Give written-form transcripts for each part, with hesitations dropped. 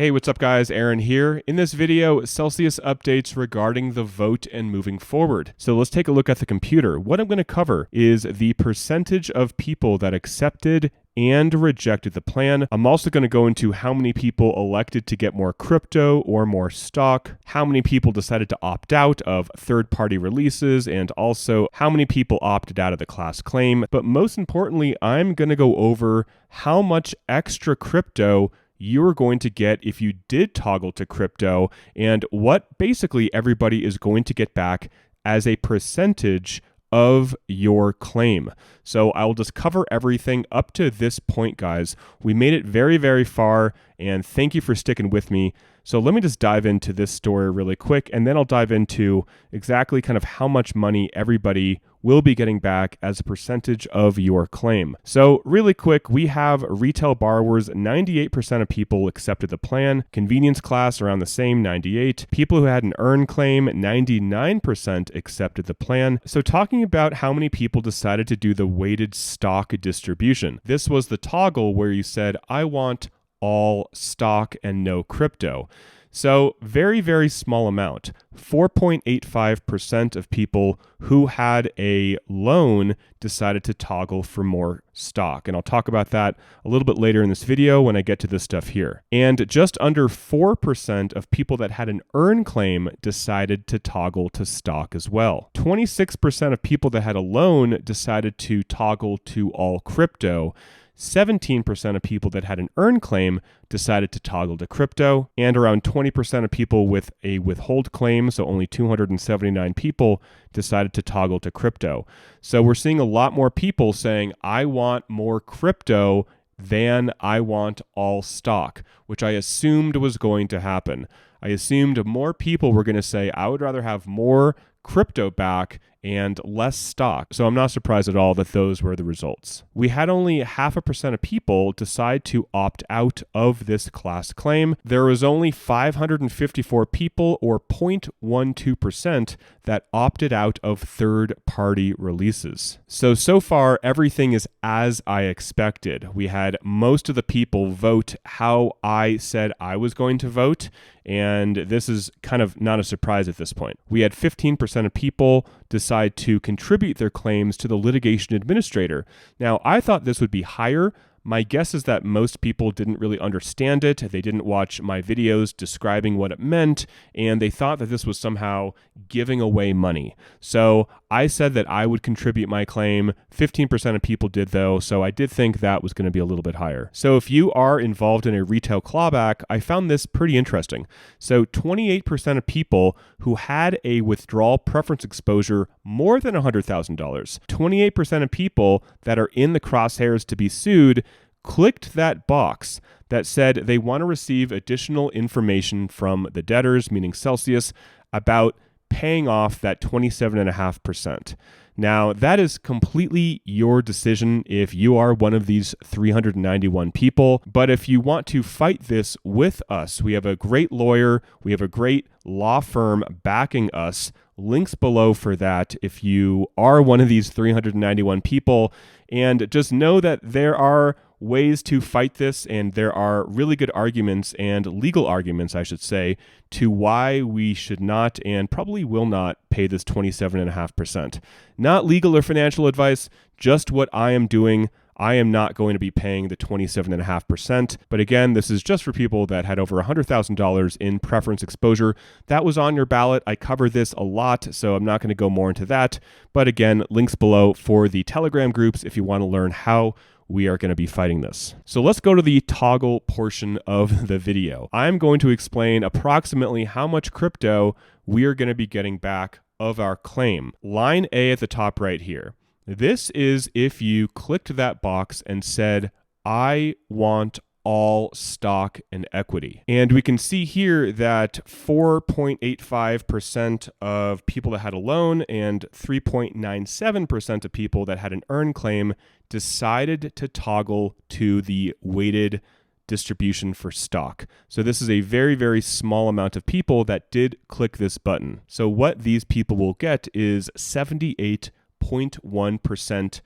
Hey, what's up guys? Aaron here. In this video, Celsius updates regarding the vote and moving forward. So let's take a look at the computer. What I'm going to cover is the percentage of people that accepted and rejected the plan. I'm also going to go into how many people elected to get more crypto or more stock, how many people decided to opt out of third-party releases, and also how many people opted out of the class claim. But most importantly, I'm going to go over how much extra crypto you're going to get if you did toggle to crypto, and what basically everybody is going to get back as a percentage of your claim. So I will just cover everything up to this point, guys. We made it very, very far, and thank you for sticking with me. So let me just dive into this story really quick, and then I'll dive into exactly kind of how much money everybody will be getting back as a percentage of your claim. So really quick, we have retail borrowers, 98% of people accepted the plan. Convenience class around the same, 98. People who had an earn claim, 99% accepted the plan. So talking about how many people decided to do the weighted stock distribution. This was the toggle where you said, I want all stock and no crypto. So very, very small amount. 4.85% of people who had a loan decided to toggle for more stock. And I'll talk about that a little bit later in this video when I get to this stuff here. And just under 4% of people that had an earn claim decided to toggle to stock as well. 26% of people that had a loan decided to toggle to all crypto. 17% of people that had an earn claim decided to toggle to crypto, and around 20% of people with a withhold claim, so only 279 people, decided to toggle to crypto. So we're seeing a lot more people saying, I want more crypto than I want all stock, which I assumed was going to happen. I assumed more people were going to say, I would rather have more crypto back and less stock. So I'm not surprised at all that those were the results. We had only 0.5% of people decide to opt out of this class claim. There was only 554 people, or 0.12%, that opted out of third-party releases. So far, everything is as I expected. We had most of the people vote how I said I was going to vote, and this is kind of not a surprise at this point. We had 15% of people decide to contribute their claims to the litigation administrator. Now, I thought this would be higher. My guess is that most people didn't really understand it. They didn't watch my videos describing what it meant, and they thought that this was somehow giving away money. So I said that I would contribute my claim. 15% of people did, though, so I did think that was going to be a little bit higher. So if you are involved in a retail clawback, I found this pretty interesting. So 28% of people who had a withdrawal preference exposure more than $100,000, 28% of people that are in the crosshairs to be sued clicked that box that said they want to receive additional information from the debtors, meaning Celsius, about paying off that 27.5%. Now, that is completely your decision if you are one of these 391 people. But if you want to fight this with us, we have a great lawyer, we have a great law firm backing us. Links below for that if you are one of these 391 people. And just know that there are ways to fight this, and there are really good arguments, and legal arguments, I should say, to why we should not and probably will not pay this 27.5%. Not legal or financial advice, just what I am doing. I am not going to be paying the 27.5%. But again, this is just for people that had over $100,000 in preference exposure. That was on your ballot. I cover this a lot, so I'm not going to go more into that. But again, links below for the Telegram groups if you want to learn how we are going to be fighting this. So let's go to the toggle portion of the video. I'm going to explain approximately how much crypto we are going to be getting back of our claim. Line A at the top right here. This is if you clicked that box and said, I want all stock and equity. And we can see here that 4.85% of people that had a loan and 3.97% of people that had an earn claim decided to toggle to the weighted distribution for stock. So this is a very, very small amount of people that did click this button. So what these people will get is 78.1%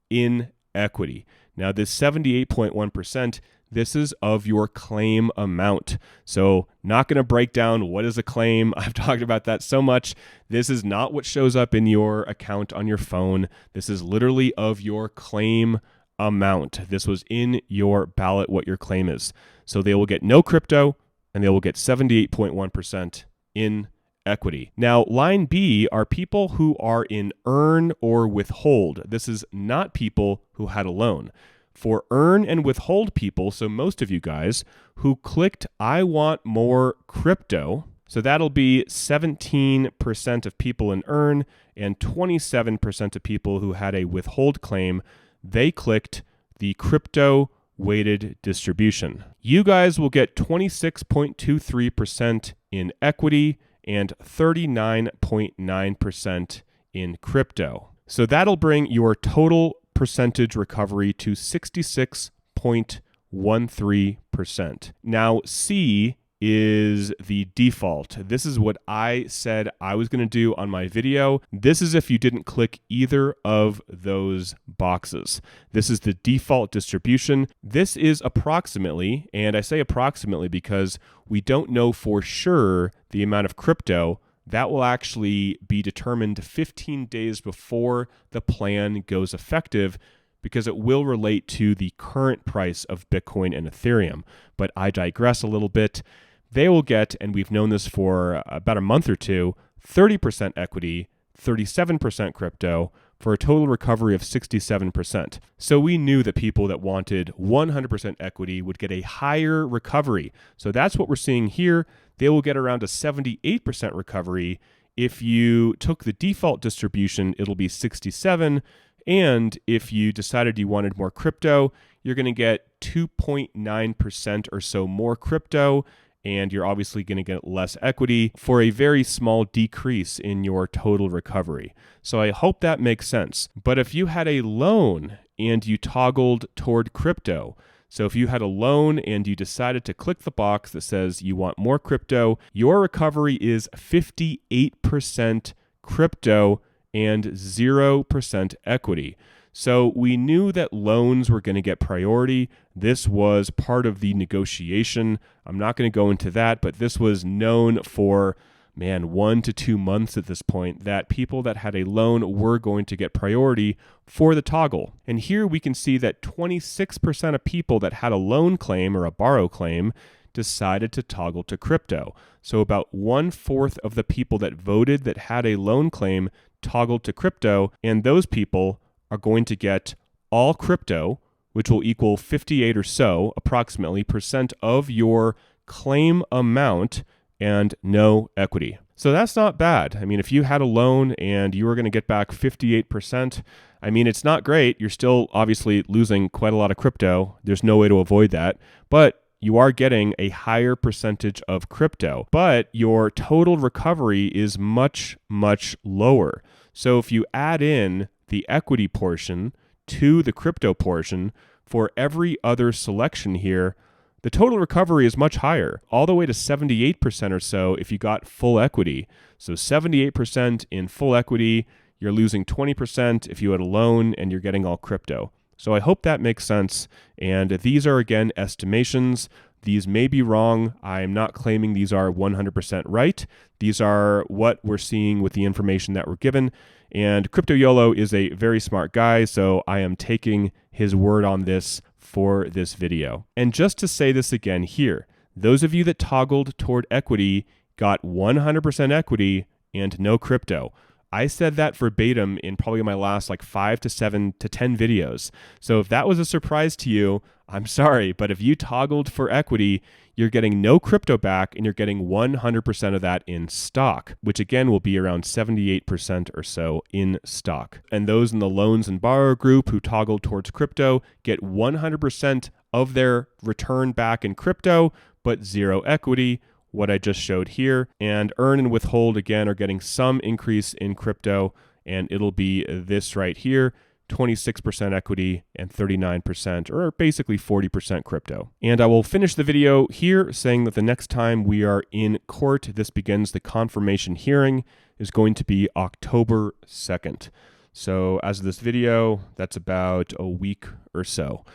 in equity. Now, this 78.1%, This is of your claim amount. So not going to break down what is a claim. I've talked about that so much. This is not what shows up in your account on your phone. This is literally of your claim amount. This was in your ballot what your claim is. So they will get no crypto and they will get 78.1% in equity. Now, line B are people who are in earn or withhold. This is not people who had a loan. For earn and withhold people, so most of you guys who clicked I want more crypto, so that'll be 17% of people in earn and 27% of people who had a withhold claim, they clicked the crypto weighted distribution. You guys will get 26.23% in equity and 39.9% in crypto. So that'll bring your total percentage recovery to 66.13%. Now, C is the default. This is what I said I was going to do on my video. This is if you didn't click either of those boxes. This is the default distribution. This is approximately, and I say approximately because we don't know for sure the amount of crypto. That will actually be determined 15 days before the plan goes effective, because it will relate to the current price of Bitcoin and Ethereum. But I digress a little bit. They will get, and we've known this for about a month or two, 30% equity, 37% crypto, for a total recovery of 67%. So we knew that people that wanted 100% equity would get a higher recovery. So that's what we're seeing here. They will get around a 78% recovery. If you took the default distribution, it'll be 67. And if you decided you wanted more crypto, you're going to get 2.9% or so more crypto, and you're obviously going to get less equity for a very small decrease in your total recovery. So I hope that makes sense. But if you had a loan and you toggled toward crypto, so if you had a loan and you decided to click the box that says you want more crypto, your recovery is 58% crypto and 0% equity. So we knew that loans were going to get priority. This was part of the negotiation. I'm not going to go into that, but this was known for, 1 to 2 months at this point, that people that had a loan were going to get priority for the toggle. And here we can see that 26% of people that had a loan claim or a borrow claim decided to toggle to crypto. So about 1/4 of the people that voted that had a loan claim toggled to crypto, and those people are going to get all crypto, which will equal 58 or so, approximately, percent of your claim amount and no equity. So that's not bad. I mean, if you had a loan and you were going to get back 58%, I mean, it's not great. You're still obviously losing quite a lot of crypto. There's no way to avoid that. But you are getting a higher percentage of crypto, but your total recovery is much, much lower. So if you add in the equity portion to the crypto portion for every other selection here, the total recovery is much higher, all the way to 78% or so if you got full equity. So 78% in full equity, you're losing 20% if you had a loan and you're getting all crypto. So I hope that makes sense. And these are, again, estimations. These may be wrong. I am not claiming these are 100% right. These are what we're seeing with the information that we're given. And Crypto YOLO is a very smart guy, so I am taking his word on this for this video. And just to say this again here, those of you that toggled toward equity got 100% equity and no crypto. I said that verbatim in probably my last 5 to 7 to 10 videos. So if that was a surprise to you, I'm sorry, but if you toggled for equity, you're getting no crypto back and you're getting 100% of that in stock, which again will be around 78% or so in stock. And those in the loans and borrower group who toggled towards crypto get 100% of their return back in crypto, but zero equity, what I just showed here. And earn and withhold again are getting some increase in crypto, and it'll be this right here, 26% equity and 39%, or basically 40% crypto. And I will finish the video here saying that the next time we are in court, this begins the confirmation hearing, is going to be October 2nd. So as of this video, that's about a week or so.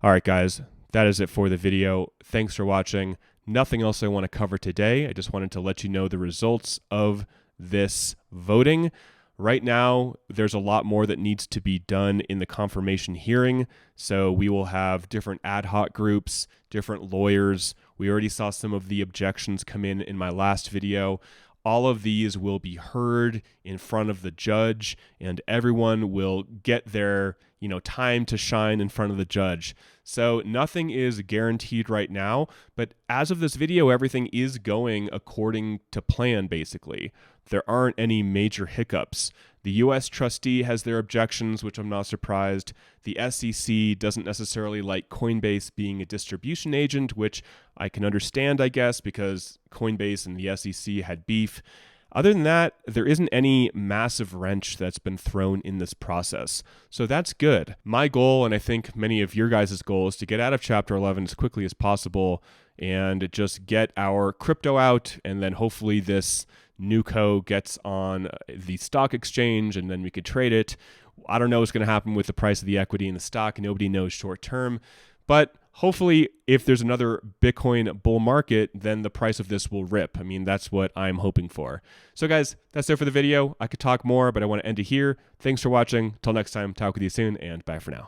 All right, guys, that is it for the video. Thanks for watching. Nothing else I want to cover today. I just wanted to let you know the results of this voting. Right now, there's a lot more that needs to be done in the confirmation hearing. So we will have different ad hoc groups, different lawyers. We already saw some of the objections come in my last video. All of these will be heard in front of the judge, and everyone will get their, time to shine in front of the judge. So nothing is guaranteed right now, but as of this video, everything is going according to plan, basically. There aren't any major hiccups. The U.S. trustee has their objections, which I'm not surprised. The SEC doesn't necessarily like Coinbase being a distribution agent, which I can understand, I guess, because Coinbase and the SEC had beef. Other than that, there isn't any massive wrench that's been thrown in this process. So that's good. My goal, and I think many of your guys' goal, is to get out of Chapter 11 as quickly as possible and just get our crypto out, and then hopefully this NewCo gets on the stock exchange, and then we could trade it. I don't know what's going to happen with the price of the equity in the stock. Nobody knows short term. But hopefully, if there's another Bitcoin bull market, then the price of this will rip. I mean, that's what I'm hoping for. So guys, that's it for the video. I could talk more, but I want to end it here. Thanks for watching. Till next time, talk with you soon, and bye for now.